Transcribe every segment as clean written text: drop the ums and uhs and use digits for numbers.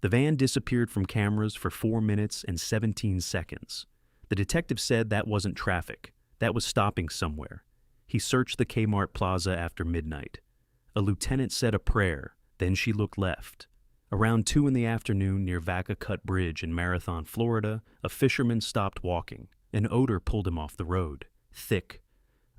The van disappeared from cameras for 4 minutes and 17 seconds. The detective said that wasn't traffic. That was stopping somewhere. He searched the Kmart Plaza after midnight. A lieutenant said a prayer, then she looked left. Around 2 in the afternoon near Vaca Cut Bridge in Marathon, Florida, a fisherman stopped walking. An odor pulled him off the road. Thick.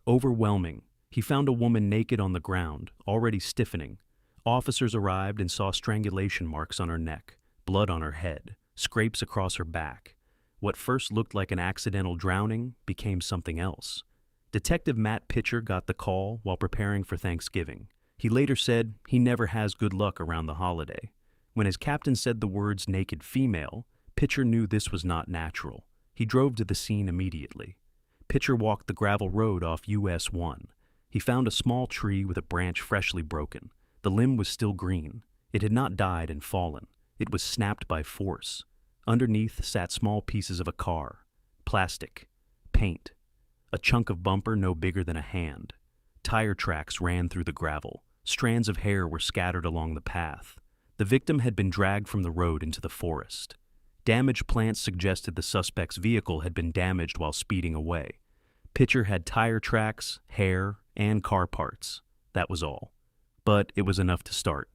Overwhelming. He found a woman naked on the ground, already stiffening. Officers arrived and saw strangulation marks on her neck, blood on her head, scrapes across her back. What first looked like an accidental drowning became something else. Detective Matt Pitcher got the call while preparing for Thanksgiving. He later said he never has good luck around the holiday. When his captain said the words naked female, Pitcher knew this was not natural. He drove to the scene immediately. Pitcher walked the gravel road off US 1. He found a small tree with a branch freshly broken. The limb was still green. It had not died and fallen. It was snapped by force. Underneath sat small pieces of a car. Plastic. Paint. A chunk of bumper no bigger than a hand. Tire tracks ran through the gravel. Strands of hair were scattered along the path. The victim had been dragged from the road into the forest. Damaged plants suggested the suspect's vehicle had been damaged while speeding away. Pitcher had tire tracks, hair, and car parts. That was all. But it was enough to start.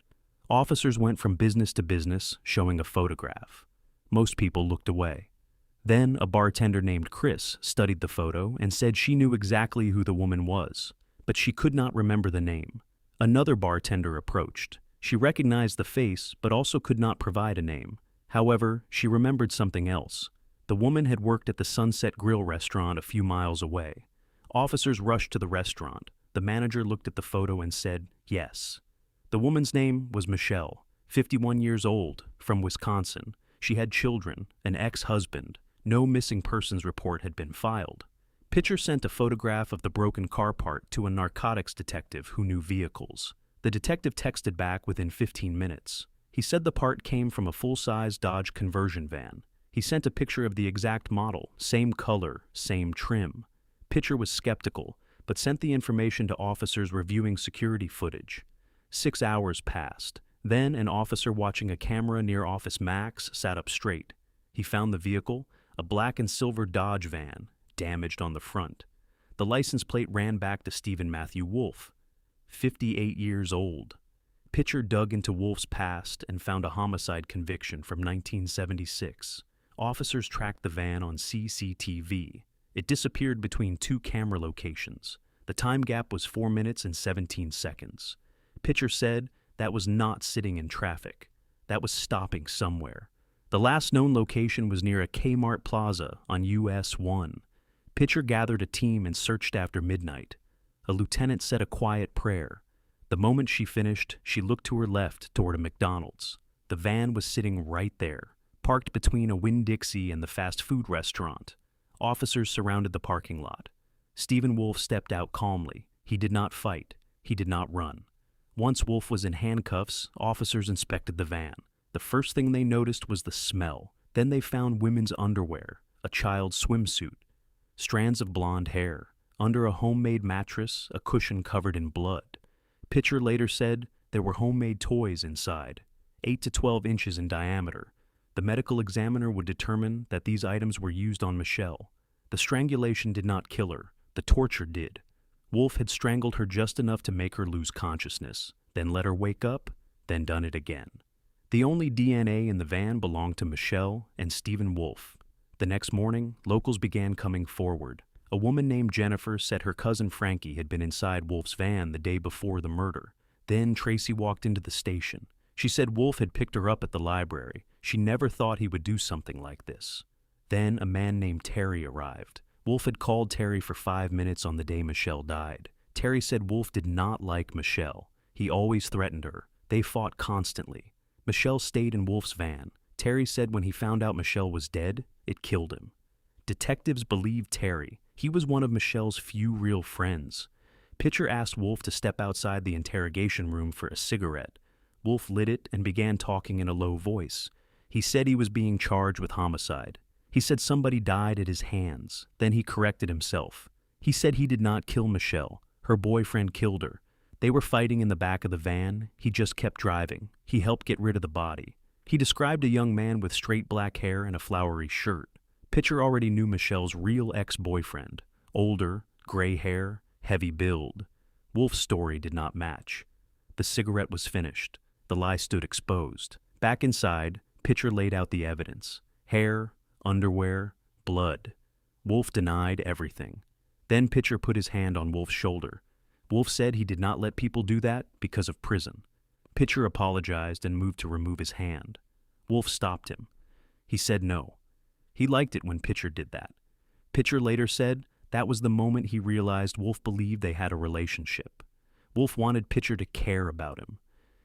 Officers went from business to business, showing a photograph. Most people looked away. Then a bartender named Chris studied the photo and said she knew exactly who the woman was, but she could not remember the name. Another bartender approached. She recognized the face, but also could not provide a name. However, she remembered something else. The woman had worked at the Sunset Grill restaurant a few miles away. Officers rushed to the restaurant. The manager looked at the photo and said, yes. The woman's name was Michelle, 51 years old, from Wisconsin. She had children, an ex-husband. No missing persons report had been filed. Pitcher sent a photograph of the broken car part to a narcotics detective who knew vehicles. The detective texted back within 15 minutes. He said the part came from a full-size Dodge conversion van. He sent a picture of the exact model, same color, same trim. Pitcher was skeptical, but sent the information to officers reviewing security footage. 6 hours passed. Then an officer watching a camera near Office Max sat up straight. He found the vehicle, a black and silver Dodge van, damaged on the front. The license plate ran back to Stephen Matthew Wolfe, 58 years old. Pitcher dug into Wolfe's past and found a homicide conviction from 1976. Officers tracked the van on CCTV. It disappeared between 2 camera locations. The time gap was 4 minutes and 17 seconds. Pitcher said that was not sitting in traffic. That was stopping somewhere. The last known location was near a Kmart Plaza on US 1. Pitcher gathered a team and searched after midnight. A lieutenant said a quiet prayer. The moment she finished, she looked to her left toward a McDonald's. The van was sitting right there, parked between a Winn-Dixie and the fast food restaurant. Officers surrounded the parking lot. Stephen Wolfe stepped out calmly. He did not fight. He did not run. Once Wolfe was in handcuffs, officers inspected the van. The first thing they noticed was the smell. Then they found women's underwear, a child's swimsuit, strands of blonde hair. Under a homemade mattress, a cushion covered in blood. Pitcher later said there were homemade toys inside, 8 to 12 inches in diameter. The medical examiner would determine that these items were used on Michelle. The strangulation did not kill her. The torture did. Wolfe had strangled her just enough to make her lose consciousness, then let her wake up, then done it again. The only DNA in the van belonged to Michelle and Stephen Wolfe. The next morning, locals began coming forward. A woman named Jennifer said her cousin Frankie had been inside Wolfe's van the day before the murder. Then Tracy walked into the station. She said Wolfe had picked her up at the library. She never thought he would do something like this. Then a man named Terry arrived. Wolfe had called Terry for 5 minutes on the day Michelle died. Terry said Wolfe did not like Michelle. He always threatened her. They fought constantly. Michelle stayed in Wolfe's van. Terry said when he found out Michelle was dead, it killed him. Detectives believed Terry. He was one of Michelle's few real friends. Pitcher asked Wolfe to step outside the interrogation room for a cigarette. Wolfe lit it and began talking in a low voice. He said he was being charged with homicide. He said somebody died at his hands. Then he corrected himself. He said he did not kill Michelle. Her boyfriend killed her. They were fighting in the back of the van. He just kept driving. He helped get rid of the body. He described a young man with straight black hair and a flowery shirt. Pitcher already knew Michelle's real ex-boyfriend. Older, gray hair, heavy build. Wolf's story did not match. The cigarette was finished. The lie stood exposed. Back inside, Pitcher laid out the evidence. Hair, underwear, blood. Wolf denied everything. Then Pitcher put his hand on Wolf's shoulder. Wolf said he did not let people do that because of prison. Pitcher apologized and moved to remove his hand. Wolf stopped him. He said no. He liked it when Pitcher did that. Pitcher later said that was the moment he realized Wolf believed they had a relationship. Wolf wanted Pitcher to care about him.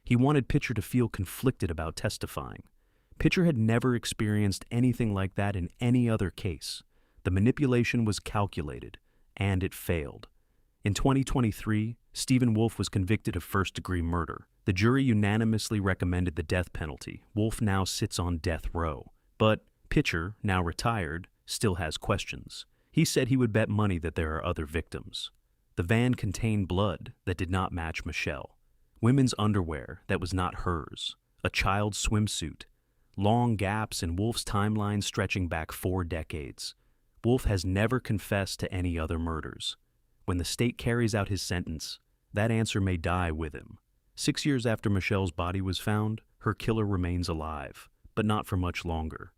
He wanted Pitcher to feel conflicted about testifying. Pitcher had never experienced anything like that in any other case. The manipulation was calculated, and it failed. In 2023, Stephen Wolf was convicted of first-degree murder. The jury unanimously recommended the death penalty. Wolf now sits on death row. But Pitcher, now retired, still has questions. He said he would bet money that there are other victims. The van contained blood that did not match Michelle. Women's underwear that was not hers. A child's swimsuit. Long gaps in Wolf's timeline stretching back 4 decades. Wolf has never confessed to any other murders. When the state carries out his sentence, that answer may die with him. 6 years after Michelle's body was found, her killer remains alive, but not for much longer.